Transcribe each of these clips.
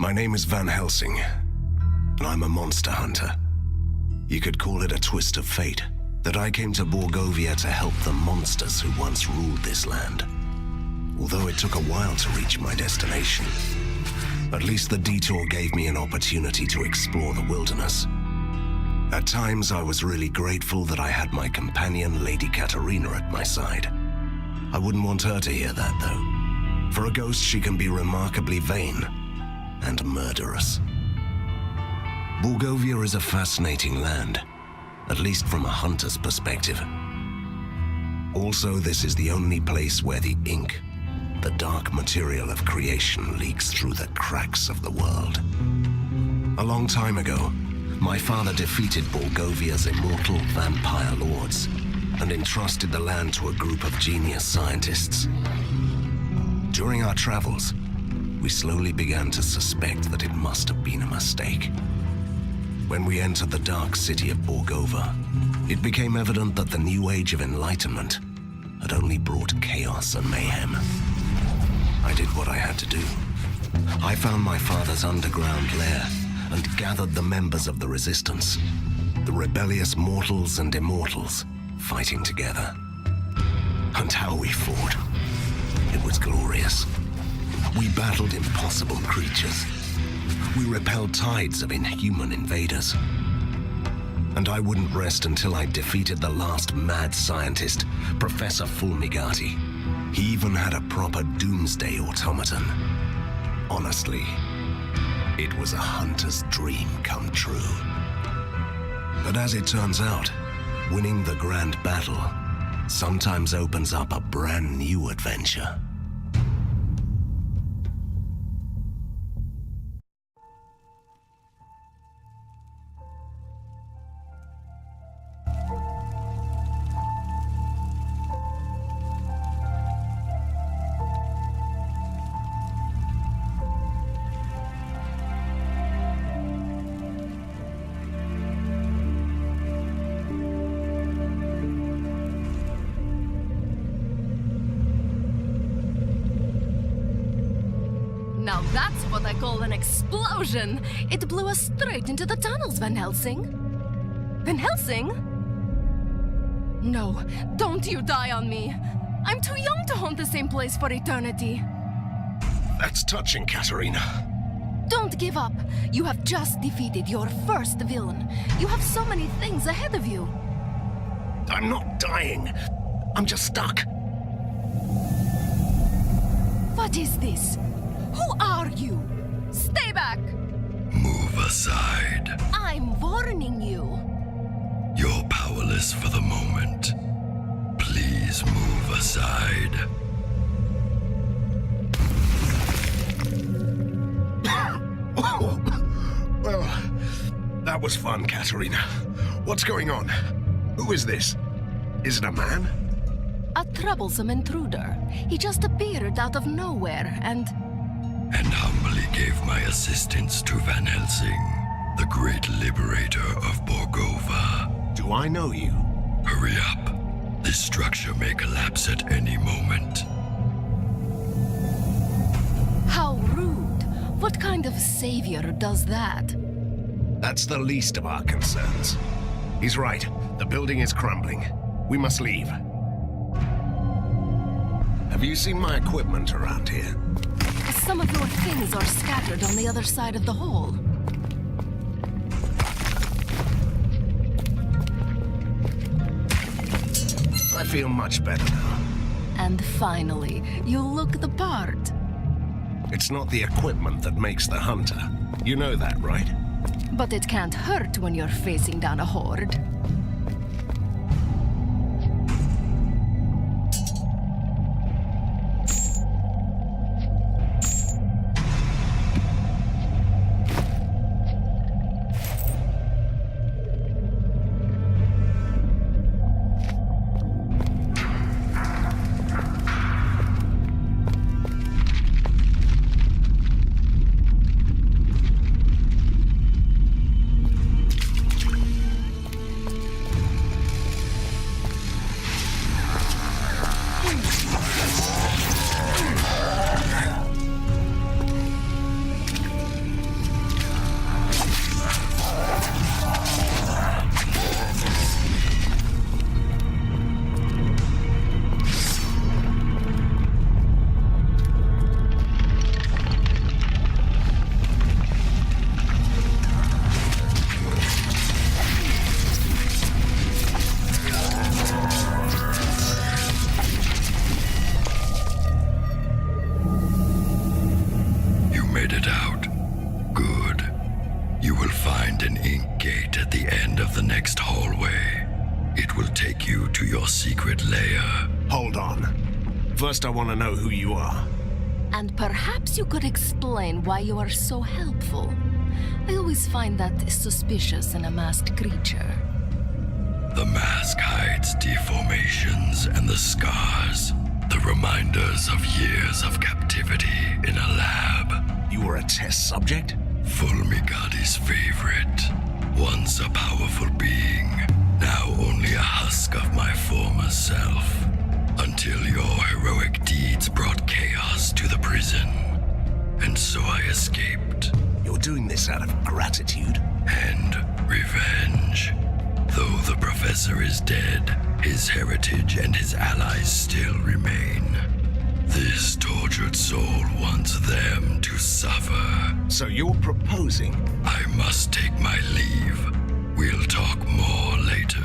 My name is Van Helsing, and I'm a monster hunter. You could call it a twist of fate, that I came to Borgovia to help the monsters who once ruled this land. Although it took a while to reach my destination, at least the detour gave me an opportunity to explore the wilderness. At times, I was really grateful that I had my companion, Lady Katerina, at my side. I wouldn't want her to hear that, though. For a ghost, she can be remarkably vain and murderous. Borgovia is a fascinating land, at least from a hunter's perspective. Also, this is the only place where the ink, the dark material of creation, leaks through the cracks of the world. A long time ago, my father defeated Borgovia's immortal vampire lords and entrusted the land to a group of genius scientists. During our travels, we slowly began to suspect that it must have been a mistake. When we entered the dark city of Borgova, it became evident that the new age of enlightenment had only brought chaos and mayhem. I did what I had to do. I found my father's underground lair and gathered the members of the resistance, the rebellious mortals and immortals, fighting together. And how we fought. It was glorious. We battled impossible creatures. We repelled tides of inhuman invaders. And I wouldn't rest until I defeated the last mad scientist, Professor Fulmigati. He even had a proper doomsday automaton. Honestly, it was a hunter's dream come true. But as it turns out, winning the grand battle sometimes opens up a brand new adventure. Now that's what I call an explosion! It blew us straight into the tunnels, Van Helsing. Van Helsing? No, don't you die on me. I'm too young to haunt the same place for eternity. That's touching, Katerina. Don't give up. You have just defeated your first villain. You have so many things ahead of you. I'm not dying. I'm just stuck. What is this? Who are you? Stay back! Move aside. I'm warning you. You're powerless for the moment. Please move aside. Well, that was fun, Katerina. What's going on? Who is this? Is it a man? A troublesome intruder. He just appeared out of nowhere and humbly gave my assistance to Van Helsing, the great liberator of Borgova. Do I know you? Hurry up. This structure may collapse at any moment. How rude. What kind of savior does that? That's the least of our concerns. He's right. The building is crumbling. We must leave. Have you seen my equipment around here? Some of your things are scattered on the other side of the hall. feel much better now. And finally, you look the part. It's not the equipment that makes the hunter. You know that, right? But it can't hurt when you're facing down a horde. Secret lair. Hold on. First, I want to know who you are. And perhaps you could explain why you are so helpful. I always find that suspicious in a masked creature. The mask hides deformations and the scars, the reminders of years of captivity in a lab. You were a test subject? Fulmigadi's favorite. Once a powerful being, now only a husk of my former self. Until your heroic deeds brought chaos to the prison. And so I escaped. You're doing this out of gratitude? And revenge. Though the professor is dead, his heritage and his allies still remain. This tortured soul wants them to suffer. So you're proposing? I must take my leave. We'll talk more later.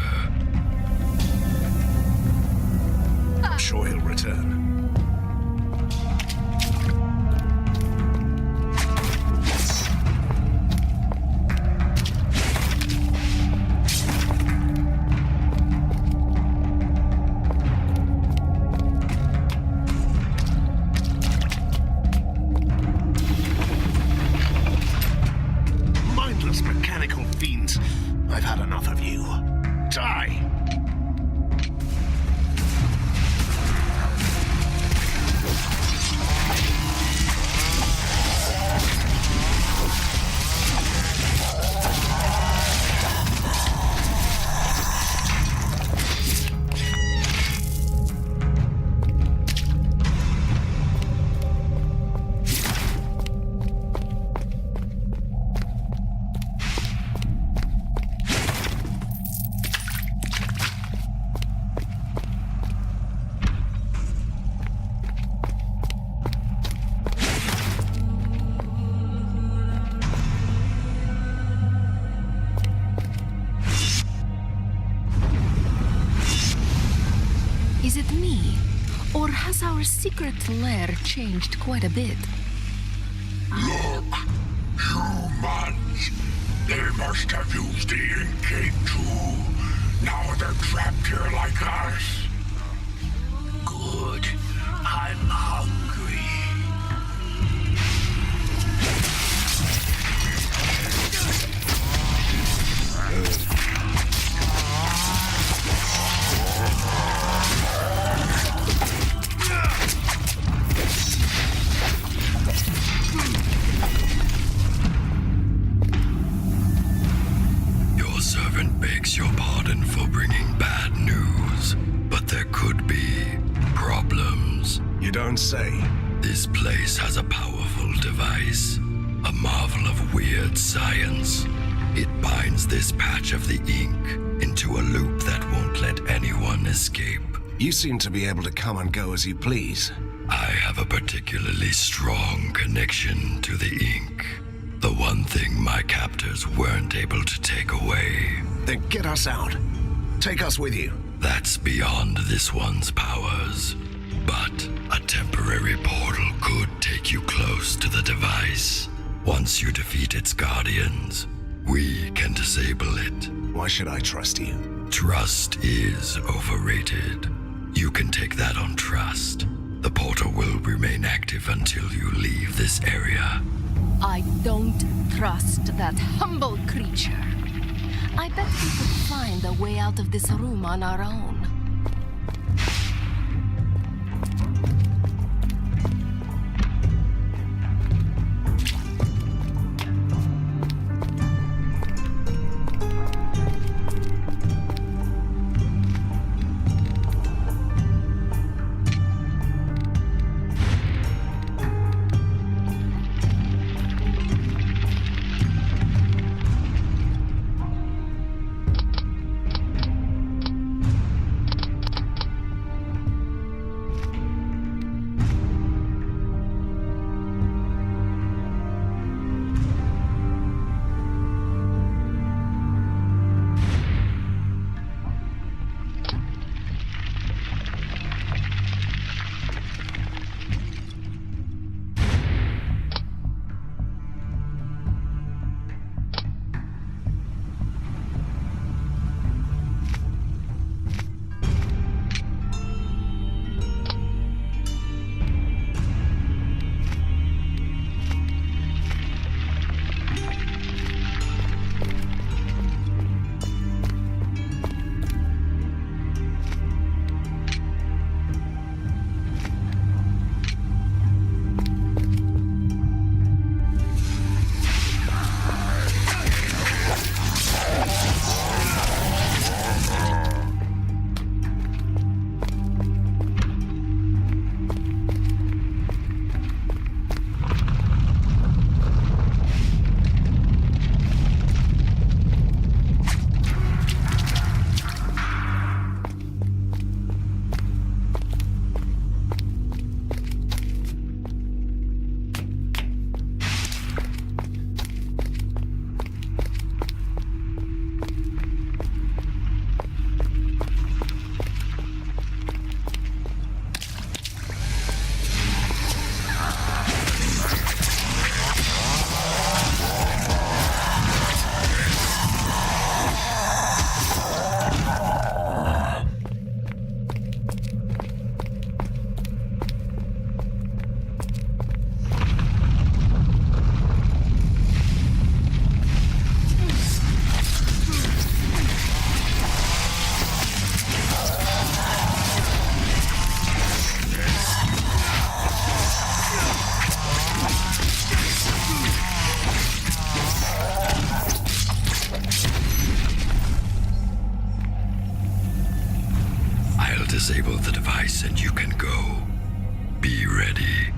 I'm sure he'll return. Mindless mechanical fiends. I've had enough of you. Die! Is it me? Or has our secret lair changed quite a bit? Look, humans. They must have used the ink gate too. Now they're trapped here like us. Good. I'm hungry. Your servant begs your pardon for bringing bad news, but there could be problems. You don't say. This place has a powerful device, a marvel of weird science. It binds this patch of the ink into a loop that won't let anyone escape. You seem to be able to come and go as you please. I have a particularly strong connection to the ink. The one thing my captors weren't able to take away. Then get us out. Take us with you. That's beyond this one's powers. But a temporary portal could take you close to the device. Once you defeat its guardians, we can disable it. Why should I trust you? Trust is overrated. You can take that on trust. The portal will remain active until you leave this area. I don't trust that humble creature. I bet we could find a way out of this room on our own. Disable the device and you can go. Be ready.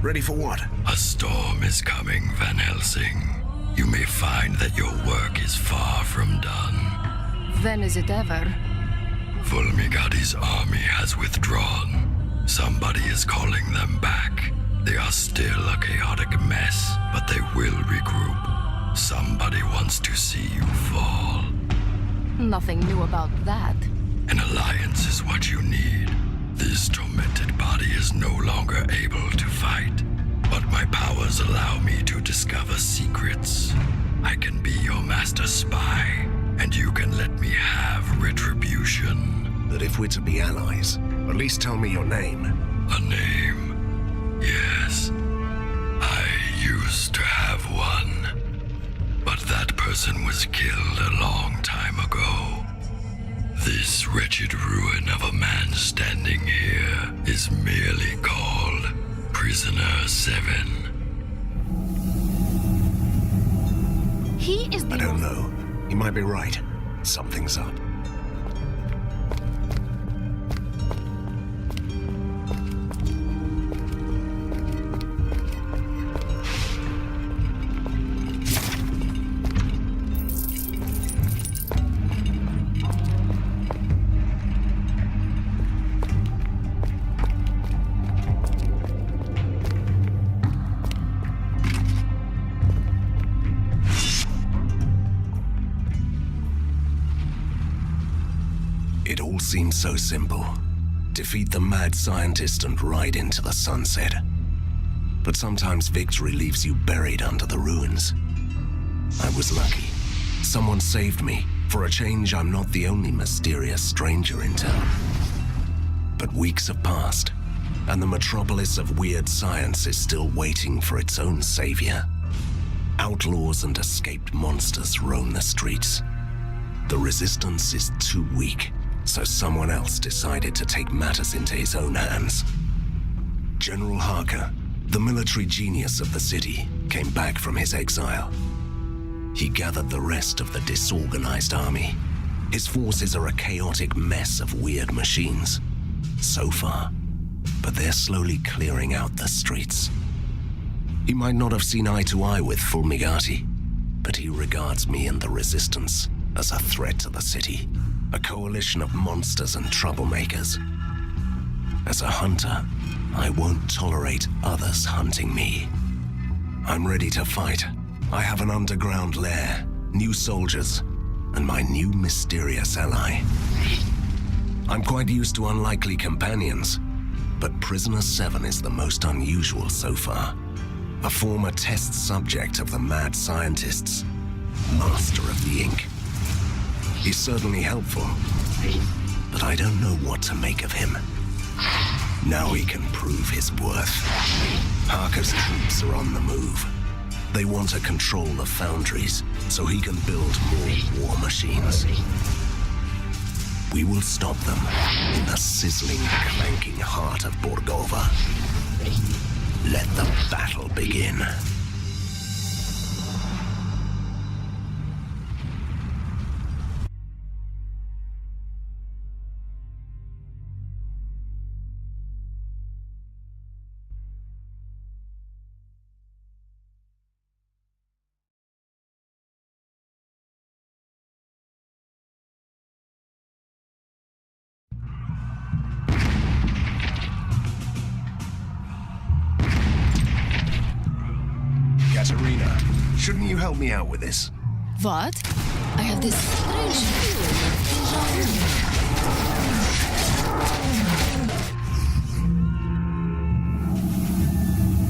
Ready for what? A storm is coming, Van Helsing. You may find that your work is far from done. Then is it ever? Fulmigadi's army has withdrawn. Somebody is calling them back. They are still a chaotic mess, but they will regroup. Somebody wants to see you fall. Nothing new about that. An alliance is what you need. This tormented body is no longer able to fight, but my powers allow me to discover secrets. I can be your master spy, and you can let me have retribution. But if we're to be allies, at least tell me your name. A name? Yes. I used to have one, but that person was killed a long time ago. This wretched ruin of a man standing here is merely called Prisoner 7. He is the I don't know. You might be right. Something's up. It all seemed so simple. Defeat the mad scientist and ride into the sunset. But sometimes victory leaves you buried under the ruins. I was lucky. Someone saved me. For a change, I'm not the only mysterious stranger in town. But weeks have passed, and the metropolis of weird science is still waiting for its own savior. Outlaws and escaped monsters roam the streets. The resistance is too weak, so someone else decided to take matters into his own hands. General Harker, the military genius of the city, came back from his exile. He gathered the rest of the disorganized army. His forces are a chaotic mess of weird machines. So far, but they're slowly clearing out the streets. He might not have seen eye to eye with Fulmigati, but he regards me and the Resistance as a threat to the city, a coalition of monsters and troublemakers. As a hunter, I won't tolerate others hunting me. I'm ready to fight. I have an underground lair, new soldiers, and my new mysterious ally. I'm quite used to unlikely companions, but Prisoner 7 is the most unusual so far. A former test subject of the mad scientists, master of the ink. He's certainly helpful, but I don't know what to make of him. Now he can prove his worth. Harker's troops are on the move. They want to control the foundries so he can build more war machines. We will stop them in the sizzling, clanking heart of Borgova. Let the battle begin. Katerina, shouldn't you help me out with this? What? I have this strange feeling of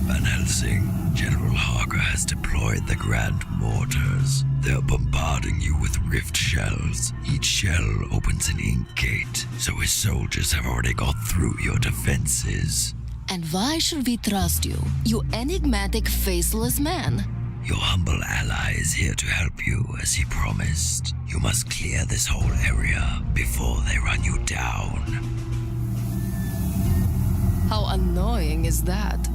Van Helsing, General Harker has deployed the Grand Mortars. They're bombarding you with rift shells. Each shell opens an ink gate, so his soldiers have already got through your defenses. And why should we trust you, you enigmatic, faceless man? Your humble ally is here to help you, as he promised. You must clear this whole area before they run you down. How annoying is that?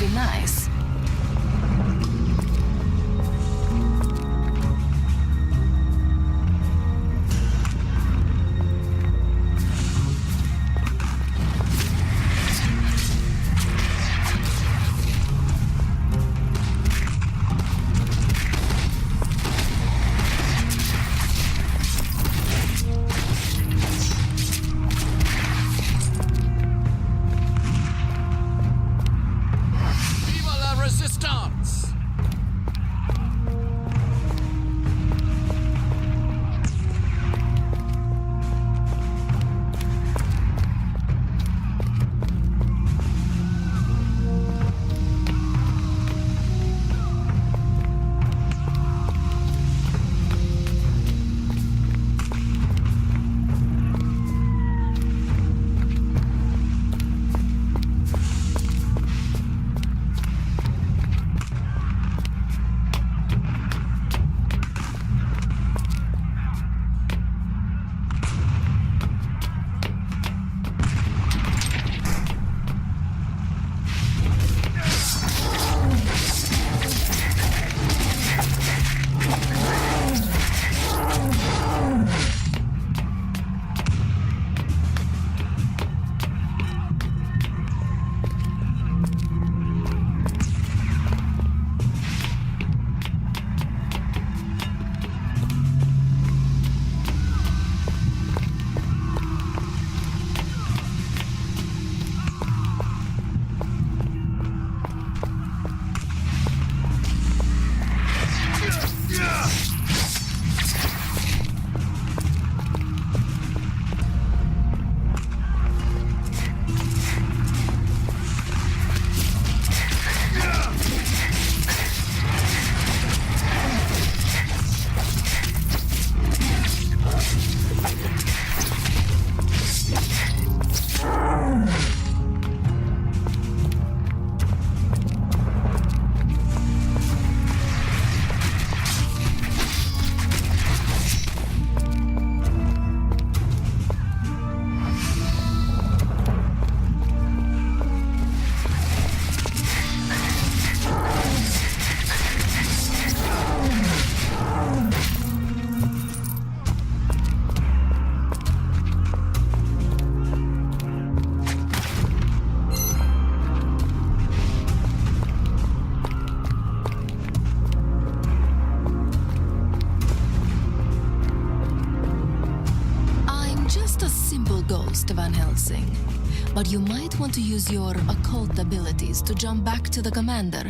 be nice. Viva la Resistance! Just a simple ghost, Van Helsing. But you might want to use your occult abilities to jump back to the commander.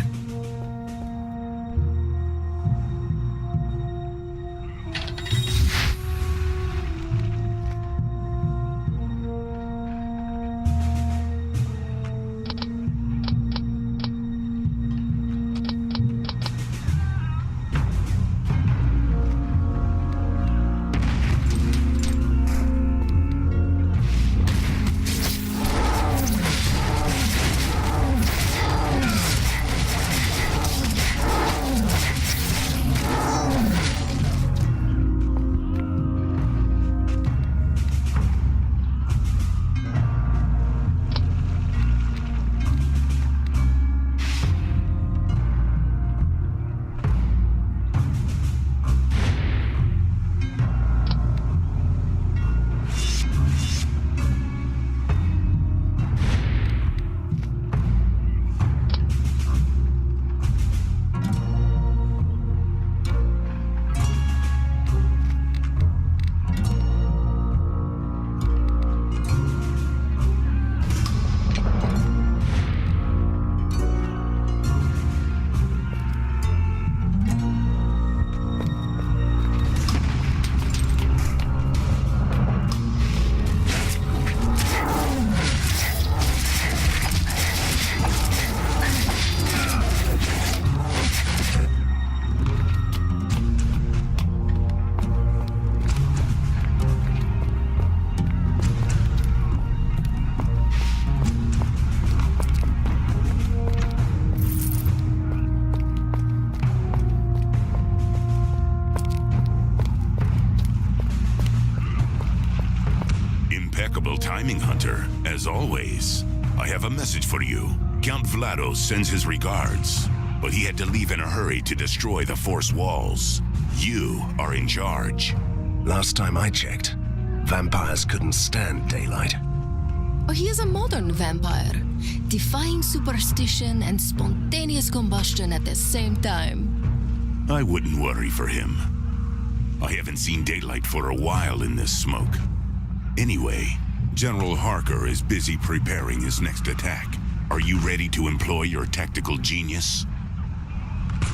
Impeccable timing, Hunter. As always, I have a message for you. Count Vlado sends his regards, but he had to leave in a hurry to destroy the Force walls. You are in charge. Last time I checked, vampires couldn't stand daylight. Oh, he is a modern vampire, defying superstition and spontaneous combustion at the same time. I wouldn't worry for him. I haven't seen daylight for a while in this smoke. Anyway, General Harker is busy preparing his next attack. Are you ready to employ your tactical genius?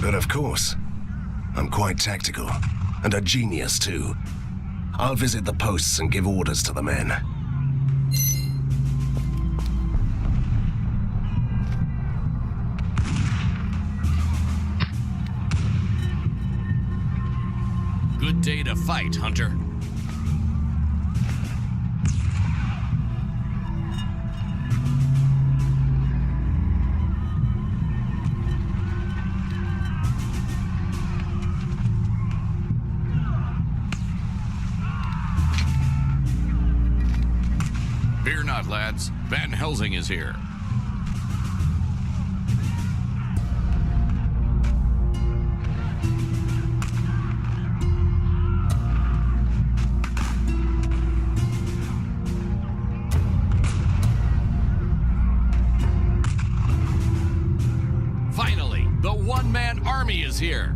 But of course, I'm quite tactical, and a genius too. I'll visit the posts and give orders to the men. Good day to fight, Hunter. Fear not, lads. Van Helsing is here. Finally, the one-man army is here.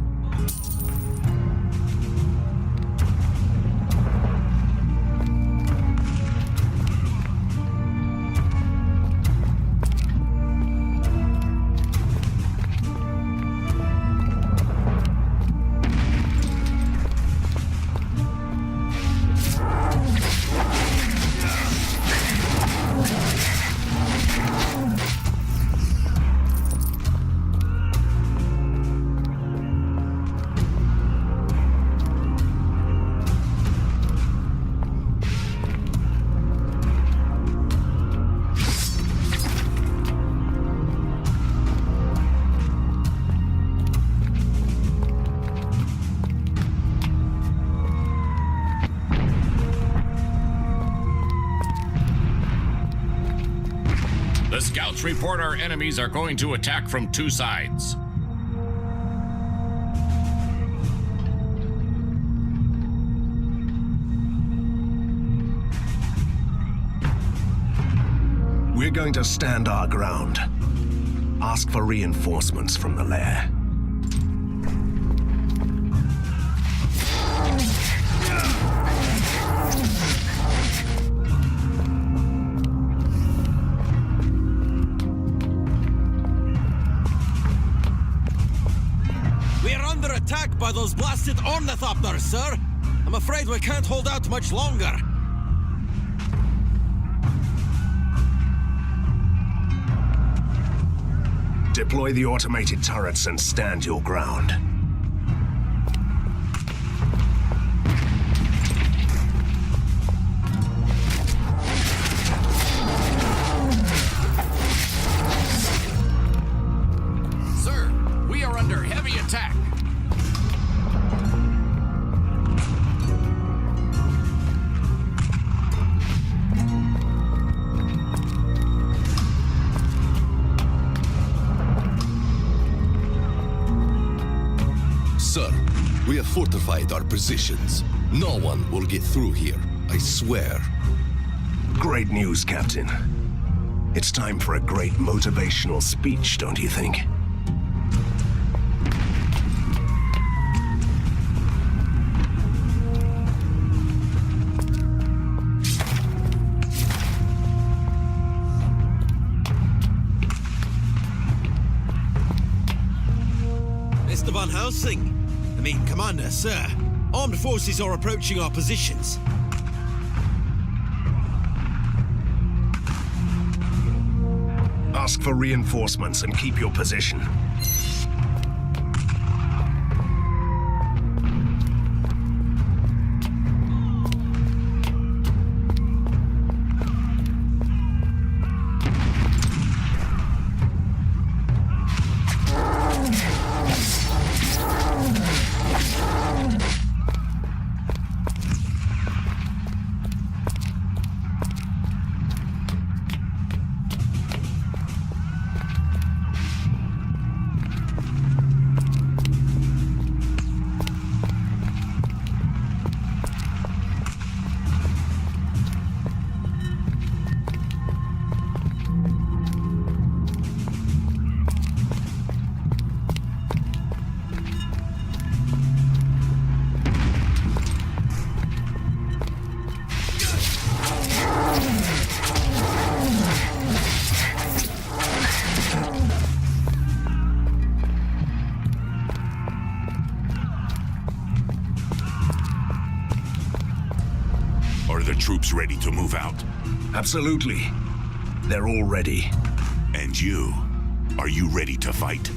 The scouts report our enemies are going to attack from two sides. We're going to stand our ground. Ask for reinforcements from the lair. We're under attack by those blasted ornithopters, sir. I'm afraid we can't hold out much longer. Deploy the automated turrets and stand your ground. Sir, we are under heavy attack. Sir, we have fortified our positions. No one will get through here, I swear. Great news, Captain. It's time for a great motivational speech, don't you think? Mr. Van Helsing. Commander, sir. Armed forces are approaching our positions. Ask for reinforcements and keep your position. troops ready to move out? Absolutely. They're all ready. And you? Are you ready to fight?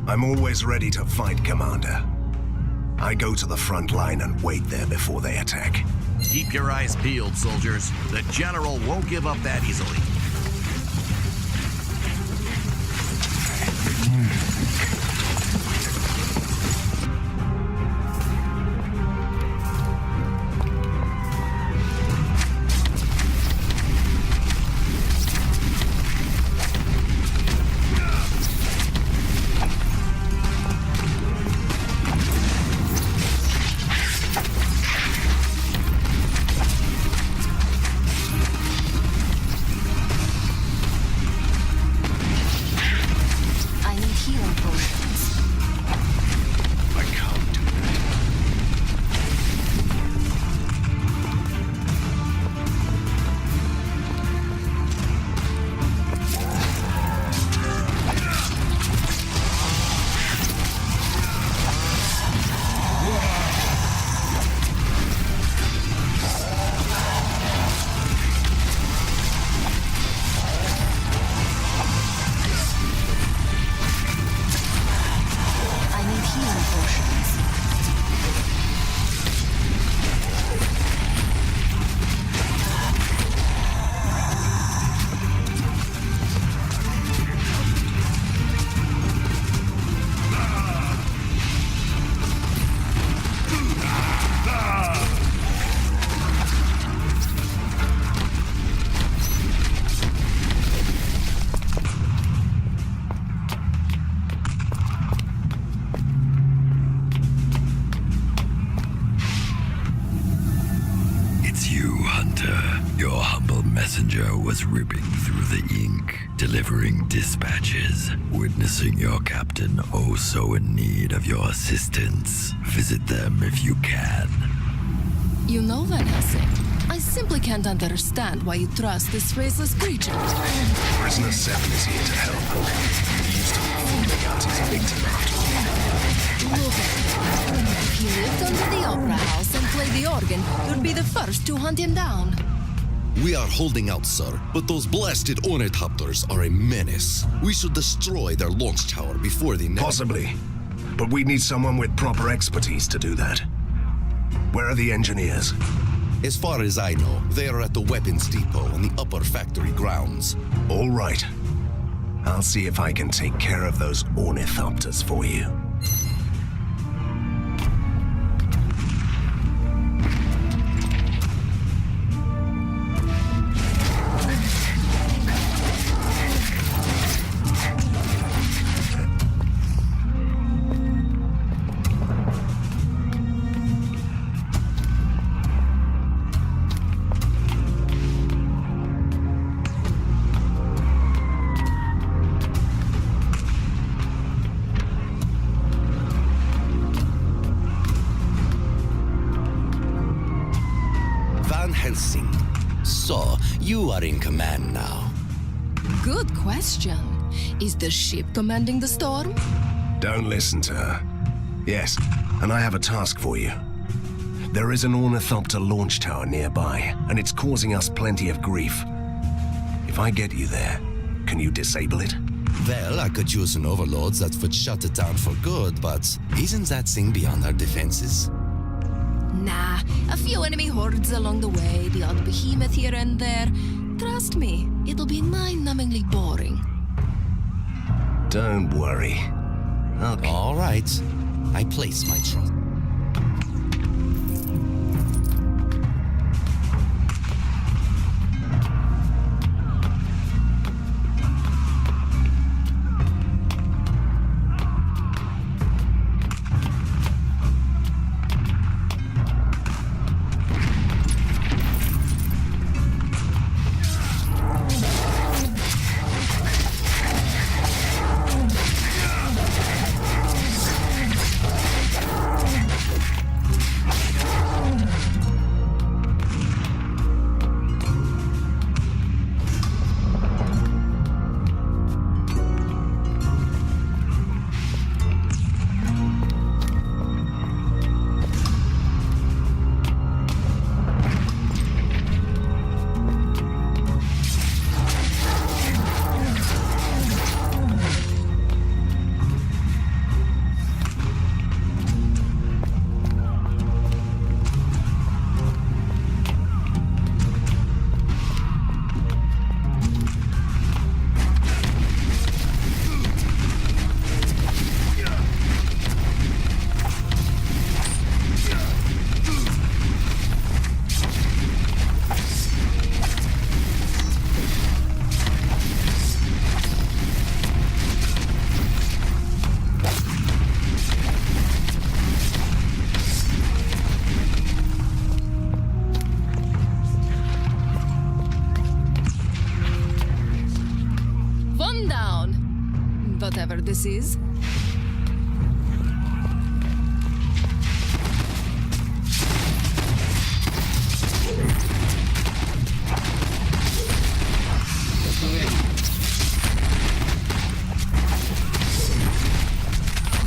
I'm always ready to fight, Commander. I go to the front line and wait there before they attack. Keep your eyes peeled, soldiers. The General won't give up that easily. Was ripping through the ink, delivering dispatches, witnessing your captain oh so in need of your assistance. Visit them if you can. You know, Van Helsing, I simply can't understand why you trust this faceless creature. Prisoner 7 is here to help. He used to be fooling out his victim after. Look at him. If he lived under the opera house and played the organ, you'd be the first to hunt him down. We are holding out, sir, but those blasted ornithopters are a menace. We should destroy their launch tower before they... Possibly. But we need someone with proper expertise to do that. Where are the engineers? As far as I know, they are at the weapons depot on the upper factory grounds. All right. I'll see if I can take care of those ornithopters for you. Helsing. So, you are in command now. Good question. Is the ship commanding the storm? Don't listen to her. Yes, and I have a task for you. There is an ornithopter launch tower nearby, and it's causing us plenty of grief. If I get you there, can you disable it? Well, I could use an overload that would shut it down for good, but isn't that thing beyond our defenses? Nah, a few enemy hordes along the way, the odd behemoth here and there. Trust me, it'll be mind-numbingly boring. Don't worry. Okay. All right. I place my trust. whatever this is.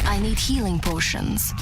I need healing potions.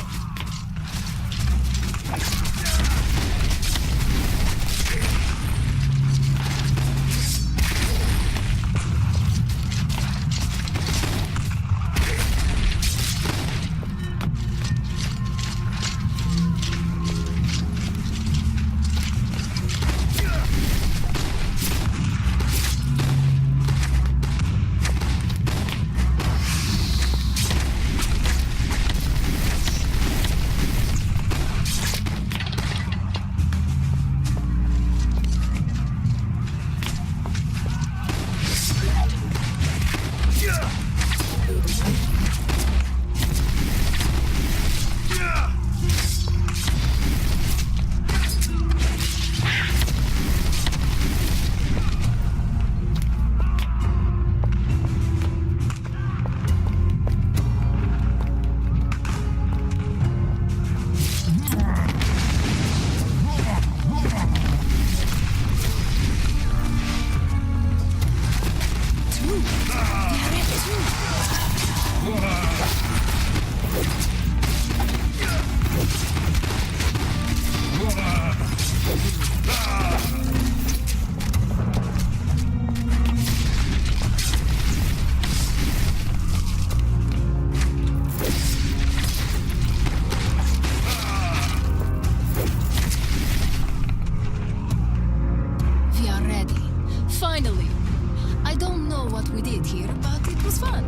Finally! I don't know what we did here, but it was fun.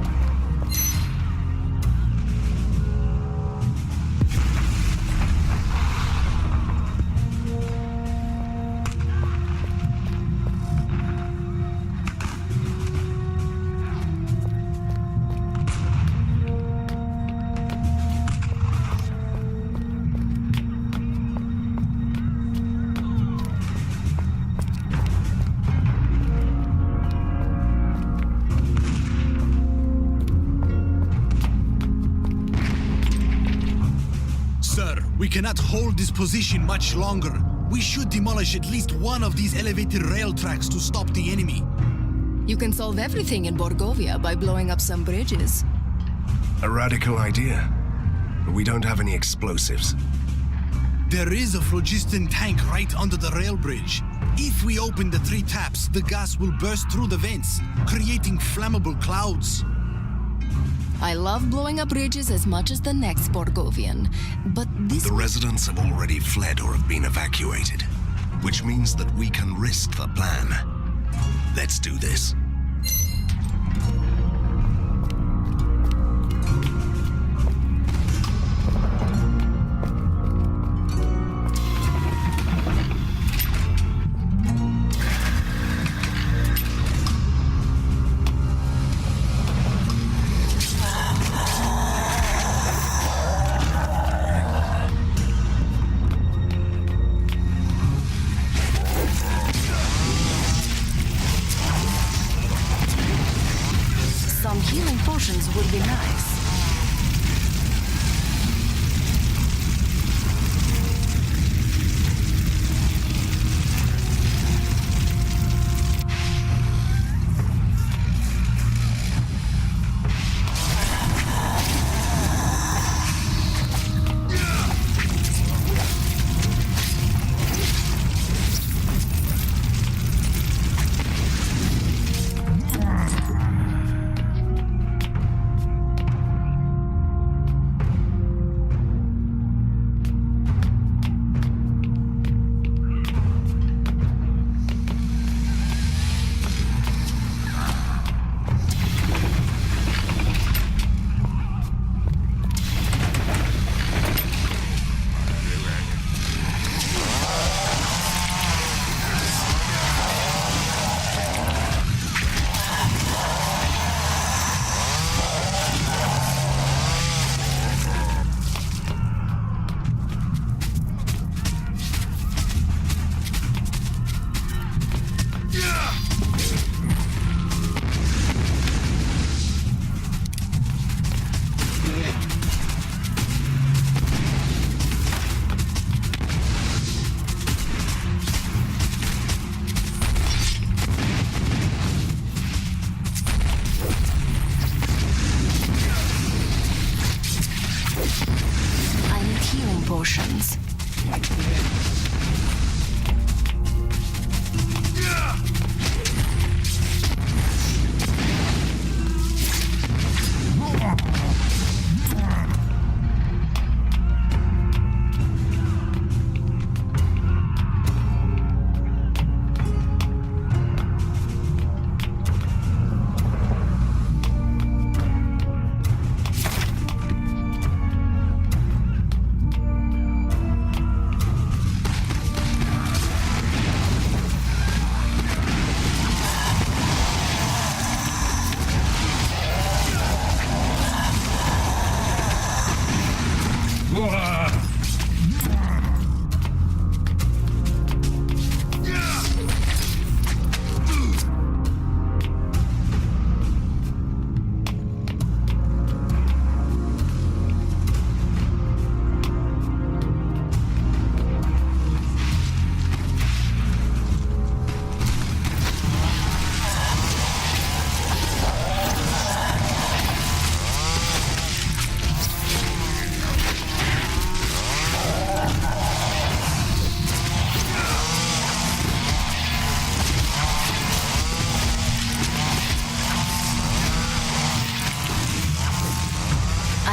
We cannot hold this position much longer. We should demolish at least one of these elevated rail tracks to stop the enemy. You can solve everything in Borgovia by blowing up some bridges. A radical idea. But we don't have any explosives. There is a phlogiston tank right under the rail bridge. If we open the 3 taps, the gas will burst through the vents, creating flammable clouds. I love blowing up bridges as much as the next Borgovian, but this... The residents have already fled or have been evacuated, which means that we can risk the plan. Let's do this. Some healing potions would be nice.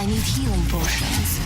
need healing potions.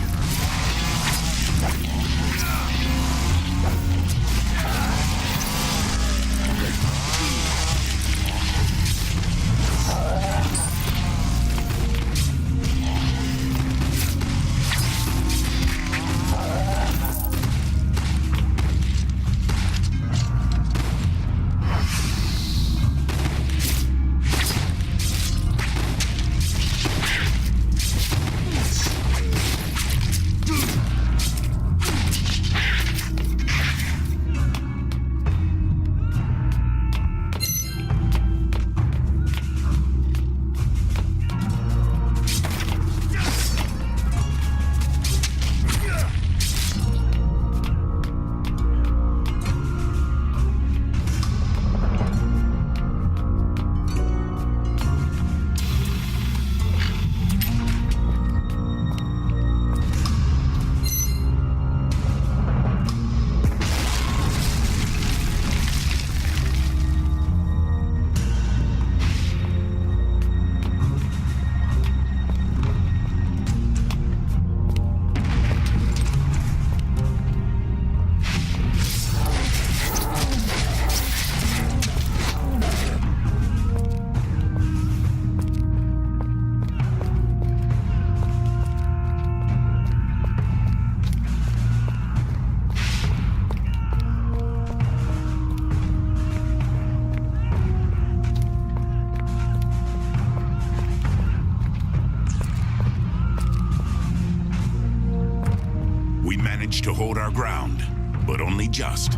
To hold our ground, but only just.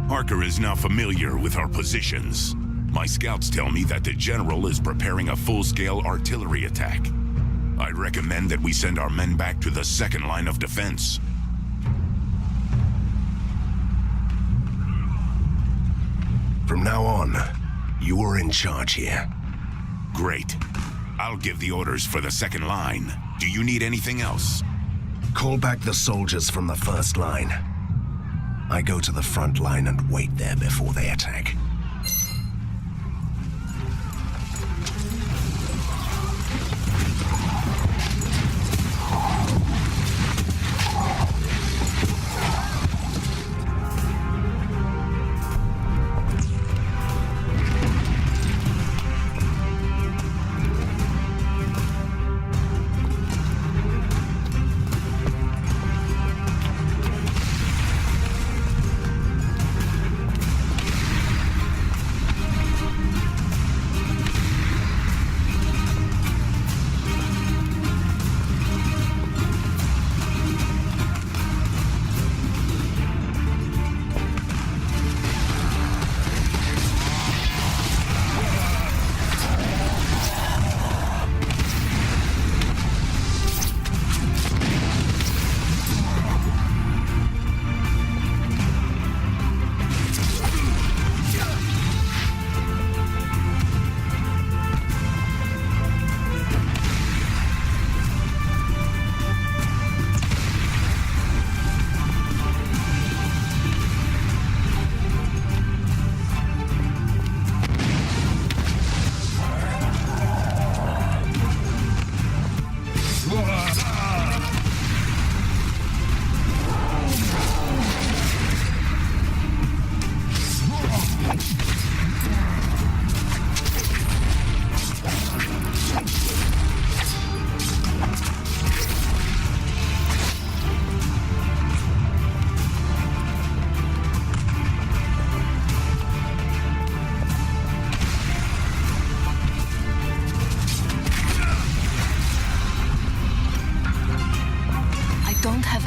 Harker is now familiar with our positions. My scouts tell me that the General is preparing a full-scale artillery attack. I recommend that we send our men back to the second line of defense. From now on, you are in charge here. Great. I'll give the orders for the second line. Do you need anything else? Call back the soldiers from the first line. I go to the front line and wait there before they attack.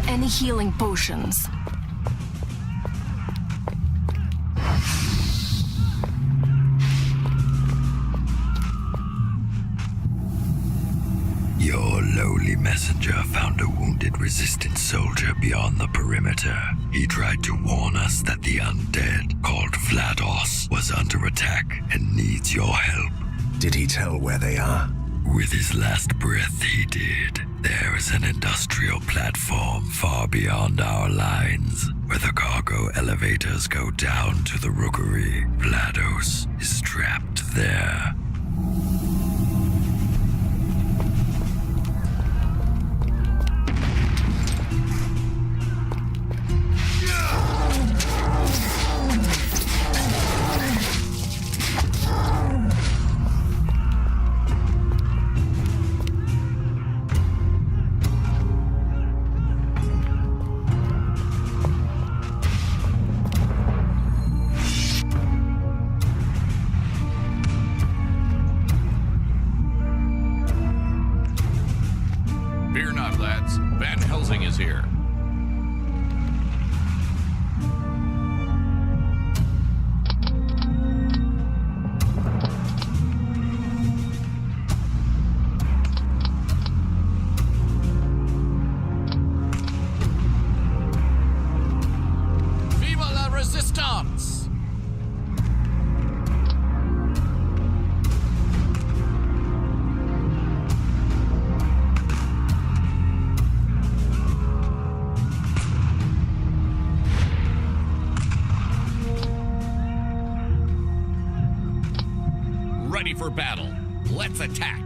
Any healing potions. Your lowly messenger found a wounded resistance soldier beyond the perimeter. He tried to warn us that the undead, called Vlados, was under attack and needs your help. Did he tell where they are? With his last breath, he did. There is an industrial platform far beyond our lines, where the cargo elevators go down to the rookery. Vlados is trapped there. Resistance. Van Helsing is here. Viva la Resistance! Ready for battle. Let's attack.